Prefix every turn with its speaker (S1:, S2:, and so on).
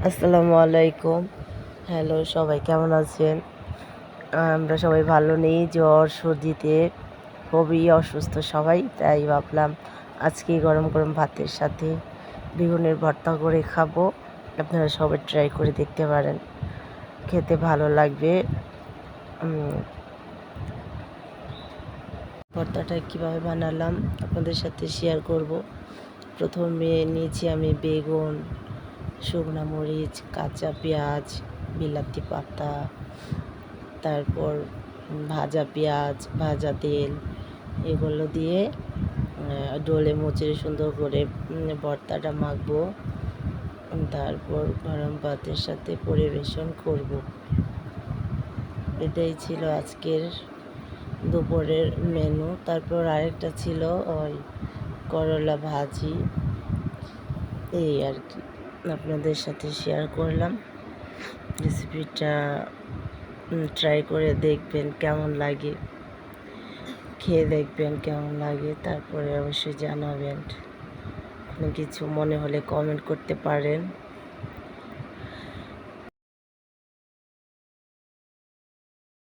S1: আসসালামু আলাইকুম। হ্যালো, সবাই কেমন আছেন? আমরা সবাই ভালো নেই। জ্বর, সর্দিতে খুবই অসুস্থ সবাই। তাই ভাবলাম আজকে গরম গরম ভাতের সাথে বেগুনের ভর্তা করে খাবো। আপনারা সবাই ট্রাই করে দেখতে পারেন। খেতে ভালো লাগবে। উম ভর্তাটা কীভাবে বানালাম আপনাদের সাথে শেয়ার করব। প্রথমে নিয়েছি আমি বেগুন, শুকনা মরিচ, কাঁচা পেঁয়াজ, বিলাতি পাতা, তারপর ভাজা পেঁয়াজ, ভাজা তেল, এগুলো দিয়ে ডোলে মুচড়ে সুন্দর করে ভর্তাটা মাখবো। তারপর গরম ভাতের সাথে পরিবেশন করব। এটাই ছিল আজকের দুপুরের মেনু। তারপর আরেকটা ছিল ওই করলা ভাজি। এই আর কি আপনাদের সাথে শেয়ার করলাম। রেসিপিটা ট্রাই করে দেখবেন কেমন লাগে, খেয়ে দেখবেন কেমন লাগে, তারপরে অবশ্যই জানাবেন। কোনো কিছু মনে হলে কমেন্ট করতে পারেন।